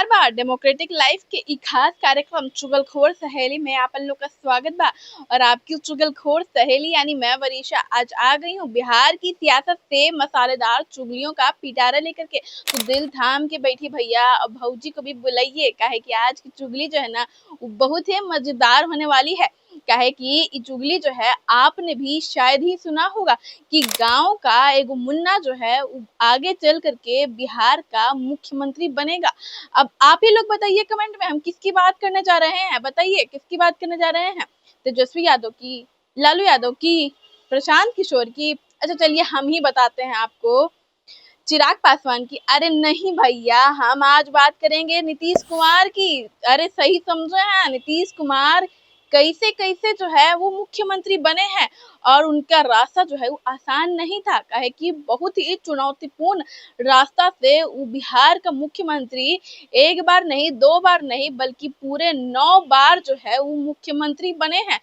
बा democratic life के ई खास कार्यक्रम चुगलखोर सहेली में आपन लोग का स्वागत बा। और आपकी चुगलखोर सहेली यानी मैं वरीशा आज आ गई हूँ बिहार की सियासत से मसालेदार चुगलियों का पिटारा लेकर के। तो दिल थाम के बैठी भैया और भौजी को भी बुलाइए, काहे कि आज की चुगली जो है ना वो बहुत ही मजेदार होने वाली है। काहे कि ये चुगली जो है आपने भी शायद ही सुना होगा कि गांव का एगो मुन्ना जो है वो आगे चल करके बिहार का मुख्यमंत्री बनेगा। अब आप ही लोग बताइए कमेंट में हम किसकी बात करने जा रहे हैं, बताइए किसकी बात करने जा रहे हैं। तेजस्वी यादव की, लालू यादव की, प्रशांत किशोर की? अच्छा चलिए हम ही बताते हैं आपको, चिराग पासवान की। अरे नहीं भैया, हम आज बात करेंगे नीतीश कुमार की। अरे सही समझे हैं, नीतीश कुमार कैसे कैसे जो है वो मुख्यमंत्री बने हैं। और उनका रास्ता जो है वो आसान नहीं था, काहे कि बहुत ही चुनौतीपूर्ण रास्ता से वो बिहार का मुख्यमंत्री एक बार नहीं, दो बार नहीं, बल्कि पूरे 9 बार जो है वो मुख्यमंत्री बने हैं।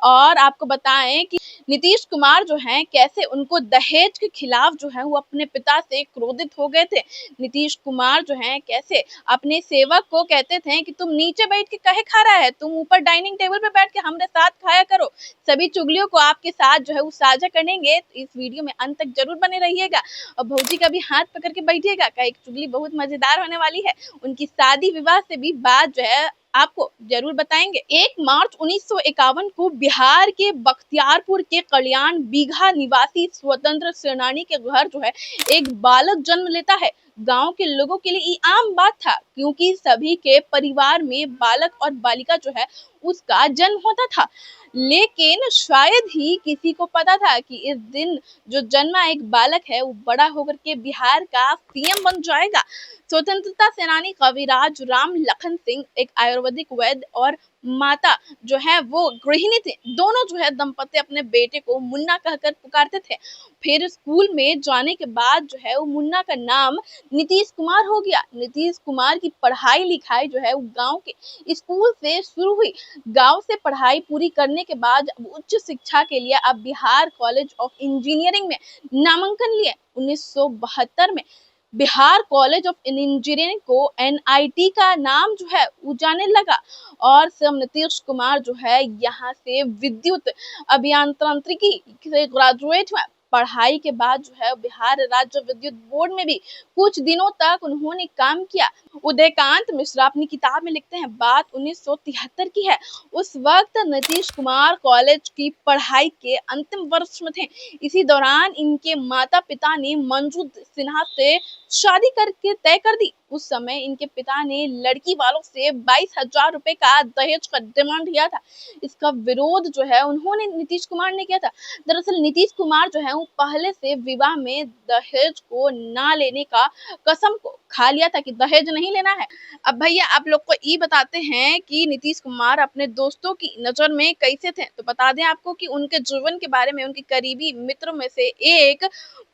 और आपको बताएं कि नीतीश कुमार जो हैं कैसे उनको दहेज के खिलाफ जो है वो अपने पिता से क्रोधित हो गए थे। नीतीश कुमार जो हैं कैसे अपने सेवक को कहते थे कि तुम नीचे बैठ के कहे खा रहा है, तुम ऊपर डाइनिंग टेबल पे बैठ के हमारे साथ खाया करो। सभी चुगलियों को आपके साथ जो है वो साझा करेंगे, तो इस वीडियो में अंत तक जरूर बने रहिएगा। और भौजी का भी हाथ पकड़ के बैठिएगा, का एक चुगली बहुत मजेदार होने वाली है। उनकी शादी विवाह से भी बात जो है आपको जरूर बताएंगे। 1 मार्च 1951 को बिहार के बख्तियारपुर के कल्याण बीघा निवासी स्वतंत्र सेनानी के घर जो है एक बालक जन्म लेता है। गांव के लोगों के लिए ये आम बात था, क्योंकि सभी के परिवार में बालक और बालिका जो है उसका जन्म होता था। लेकिन शायद ही किसी को पता था कि इस दिन जो जन्मा एक बालक है वो बड़ा होकर के बिहार का सीएम बन जाएगा। स्वतंत्रता सेनानी कविराज राम लखन सिंह एक आयुर्वेदिक वैद्य और माता जो है वो गृहिणी थे। दोनों जो है दंपति अपने बेटे को मुन्ना कहकर पुकारते थे। फिर स्कूल में जाने के बाद जो है वो मुन्ना का नाम नीतीश कुमार हो गया। नीतीश कुमार की पढ़ाई लिखाई जो है वो गांव के स्कूल से शुरू हुई। गांव से पढ़ाई पूरी करने के बाद उच्च शिक्षा के लिए अब बिहार कॉलेज ऑफ इंजीनियरिंग में नामांकन लिए। 1972 में बिहार कॉलेज ऑफ इंजीनियरिंग को एनआईटी का नाम जो है वो जाने लगा। और सब नीतीश कुमार जो है यहाँ से विद्युत अभियांत्रिकी से ग्रेजुएट हुआ। पढ़ाई के बाद जो है बिहार राज्य विद्युत बोर्ड में भी कुछ दिनों तक उन्होंने काम किया। उदयकांत मिश्रा अपनी किताब में लिखते हैं, बात 1973 की है। उस वक्त नीतीश कुमार कॉलेज की पढ़ाई के अंतिम वर्ष में थे। इसी दौरान इनके माता पिता ने मंजू सिन्हा से शादी करके तय कर दी। उस समय इनके पिता ने लड़की वालों से 22,000 रुपए का दहेज का डिमांड किया था। इसका विरोध जो है उन्होंने नीतीश कुमार ने किया था। दरअसल नीतीश कुमार जो है वो पहले से विवाह में दहेज को ना लेने का कसम को खा लिया था कि दहेज नहीं लेना है। अब भैया आप लोग को ये बताते हैं कि नीतीश कुमार अपने दोस्तों की नजर में कैसे थे। तो बता दें आपको कि उनके जीवन के बारे में उनके करीबी मित्रों में से एक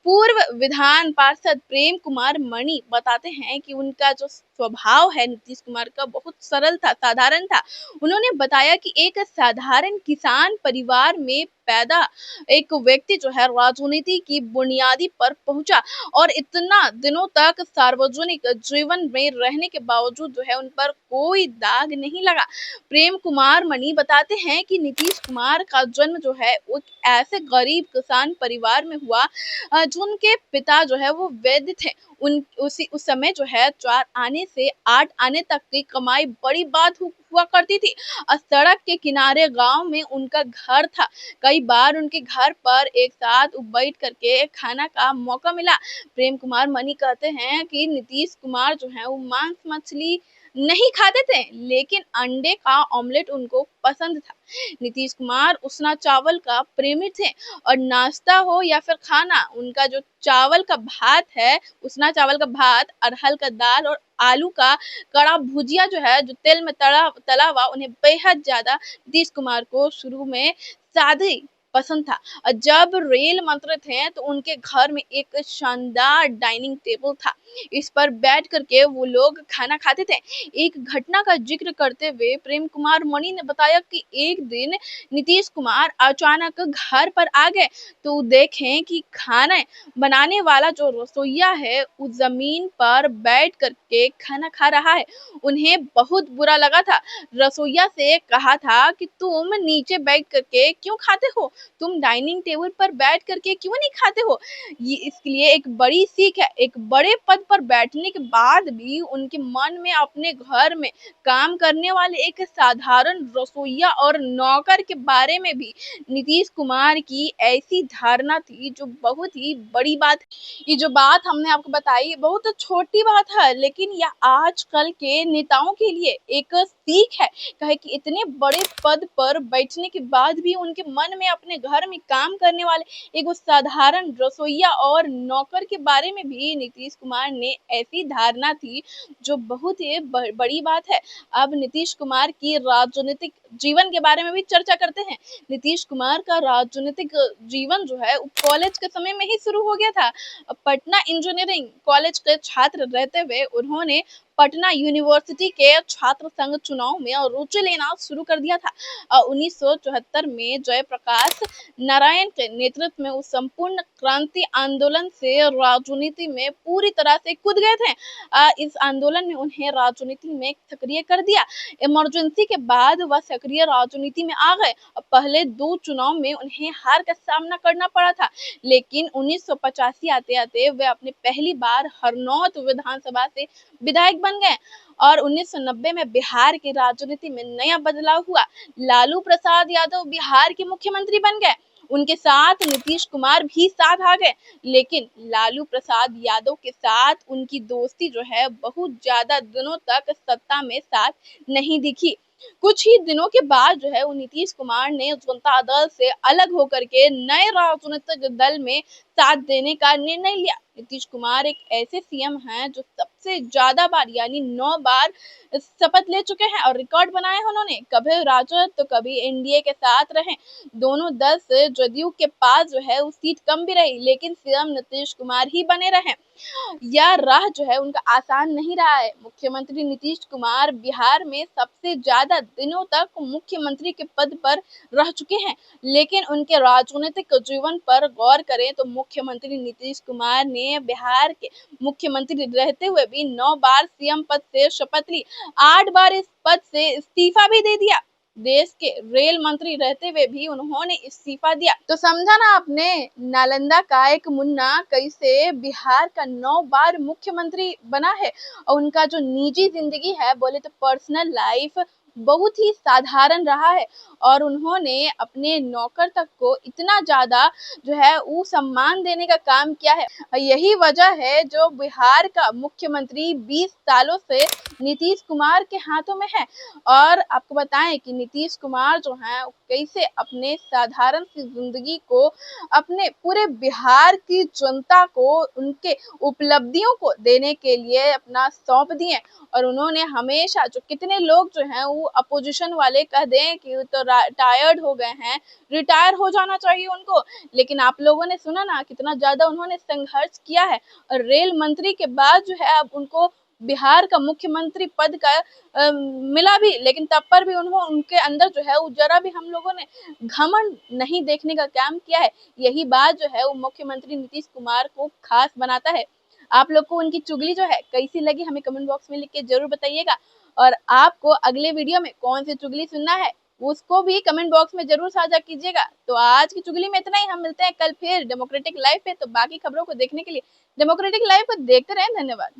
पूर्व विधान पार्षद प्रेम कुमार मणि बताते हैं कि उनका जो स्वभाव है नीतीश कुमार का बहुत सरल था, साधारण था। उन्होंने बताया कि एक साधारण किसान परिवार में पैदा एक व्यक्ति जो है राजनीति की बुनियादी पर पहुंचा और इतना दिनों तक सार्वजनिक जीवन में रहने के बावजूद जो है उन पर कोई दाग नहीं लगा। प्रेम कुमार मणि बताते हैं कि नीतीश कुमार का जन्म जो है वो ऐसे गरीब किसान परिवार में हुआ जो उनके पिता जो है वो वैद्य थे। उस समय जो है 4 आने से 8 आने तक की कमाई बड़ी बात हुआ करती थी। और सड़क के किनारे गांव में उनका घर था। कई बार उनके घर पर एक साथ बैठ करके खाना का मौका मिला। प्रेम कुमार मणि कहते हैं कि नीतीश कुमार जो है वो मांस मछली नहीं खाते थे, लेकिन अंडे का ऑमलेट उनको पसंद था। नीतीश कुमार उसना चावल का प्रेमी थे और नाश्ता हो या फिर खाना, उनका जो चावल का भात है, उसना चावल का भात, अरहर का दाल और आलू का कड़ा भुजिया जो है जो तेल में तला हुआ उन्हें बेहद ज्यादा नीतीश कुमार को शुरू में सादे पसंद था। जब रेल मंत्री थे तो उनके घर में एक शानदार डाइनिंग टेबल था। इस पर बैठ करके वो लोग खाना खाते थे। एक घटना का जिक्र करते हुए प्रेम कुमार मणि ने बताया कि एक दिन नीतीश कुमार अचानक घर पर आ गए तो देखें कि खाना बनाने वाला जो रसोइया है वो जमीन पर बैठ करके खाना खा रहा है। उन्हें बहुत बुरा लगा था। रसोइया से कहा था कि तुम नीचे बैठ करके क्यों खाते हो, तुम डाइनिंग टेबल पर बैठ करके क्यों नहीं खाते हो। ये इसके लिए एक बड़ी सीख है। एक बड़े पद पर बैठने के बाद भी उनके मन में अपने घर में काम करने वाले एक साधारण रसोइया और नौकर के बारे में भी नीतीश कुमार की ऐसी धारणा थी, जो बहुत ही बड़ी बात है। ये जो बात हमने आपको बताई बहुत छोटी बात है, लेकिन यह आजकल के नेताओं के लिए एक सीख है। कहे कि इतने बड़े पद पर बैठने के बाद भी उनके मन में अपने घर में काम करने वाले एक साधारण रसोइया और नौकर के बारे में भी नीतीश कुमार ने ऐसी धारणा थी, जो बहुत ही बड़ी बात है। अब नीतीश कुमार की राजनीतिक जीवन के बारे में भी चर्चा करते हैं। नीतीश कुमार का राजनीतिक जीवन जो है कॉलेज के समय में ही शुरू हो गया था। पटना इंजीनियरिंग कॉलेज के छात्र रहते हुए उन्होंने पटना यूनिवर्सिटी के छात्र संघ चुनाव में रुचि लेना शुरू कर दिया था। 1974 में जयप्रकाश नारायण के नेतृत्व में उस संपूर्ण क्रांति आंदोलन से राजनीति में पूरी तरह से कूद गए थे। इस आंदोलन में उन्हें राजनीति में सक्रिय कर दिया। इमरजेंसी के बाद वह सक्रिय राजनीति में आ गए। पहले 2 चुनाव में उन्हें हार का सामना करना पड़ा था, लेकिन 1985 आते-आते वे अपने पहली बार हरनौत विधानसभा से विधायक बन गए और 1990 में बिहार की राजनीति में नया बदलाव हुआ। लालू प्रसाद यादव बिहार के मुख्यमंत्री बन गए। उनके साथ नीतीश कुमार भी साथ आ गए, लेकिन लालू प्रसाद यादव के साथ उनकी दोस्ती जो है बहुत ज्यादा दिनों तक सत्ता में साथ नहीं दिखी। कुछ ही दिनों के बाद जो है वो नीतीश कुमार ने जनता दल से अलग होकर के नए राजनीतिक दल में साथ देने का निर्णय लिया। नीतीश कुमार एक ऐसे सीएम हैं जो सबसे ज्यादा बार यानी 9 बार शपथ ले चुके हैं और रिकॉर्ड बनाए हैं उन्होंने। कभी राजद तो कभी एनडीए के साथ रहे। दोनों दल से जदयू के पास जो है वो सीट कम भी रही, लेकिन सीएम नीतीश कुमार ही बने रहे। यह राह जो है उनका आसान नहीं रहा है। मुख्यमंत्री नीतीश कुमार बिहार में सबसे ज्यादा दिनों तक मुख्यमंत्री के पद पर रह चुके हैं, लेकिन उनके राजनीतिक जीवन पर गौर करें तो मुख्यमंत्री नीतीश कुमार ने बिहार के मुख्यमंत्री रहते हुए भी 9 बार सीएम पद से शपथ ली, 8 बार इस पद से इस्तीफा भी दे दिया। देश के रेल मंत्री रहते हुए भी उन्होंने इस्तीफा दिया। तो समझा ना आपने, नालंदा का एक मुन्ना कैसे बिहार का 9 बार मुख्यमंत्री बना है और उनका जो निजी जिंदगी है बोले तो पर्सनल लाइफ बहुत ही साधारण रहा है और उन्होंने अपने नौकर तक को इतना ज्यादा जो है वो सम्मान देने का काम किया है। यही वजह है जो बिहार का मुख्यमंत्री 20 सालों से नीतीश कुमार के हाथों में है। और आपको बताएं कि नीतीश कुमार जो है कैसे अपने साधारण सी जिंदगी को अपने पूरे बिहार की जनता को उनके उपलब्धियों को देने के लिए अपना सौंप दिए। और उन्होंने हमेशा जो कितने लोग जो हैं वो अपोजिशन वाले कह दें कि वो तो टायर्ड हो गए हैं, रिटायर हो जाना चाहिए उनको, लेकिन आप लोगों ने सुना ना कितना ज्यादा उन्होंने संघर्ष किया है और रेल मंत्री के बाद जो है अब उनको बिहार का मुख्यमंत्री पद का मिला भी, लेकिन तब पर भी उनके अंदर जो है वो जरा भी हम लोगों ने घमंड नहीं देखने का काम किया है। यही बात जो है वो मुख्यमंत्री नीतीश कुमार को खास बनाता है। आप लोग को उनकी चुगली जो है कैसी लगी हमें कमेंट बॉक्स में लिख के जरूर बताइएगा और आपको अगले वीडियो में कौन सी चुगली सुनना है उसको भी कमेंट बॉक्स में जरूर साझा कीजिएगा। तो आज की चुगली में इतना ही, हम मिलते हैं कल फिर डेमोक्रेटिक लाइव पे। तो बाकी खबरों को देखने के लिए डेमोक्रेटिक लाइव को देखते रहें। धन्यवाद।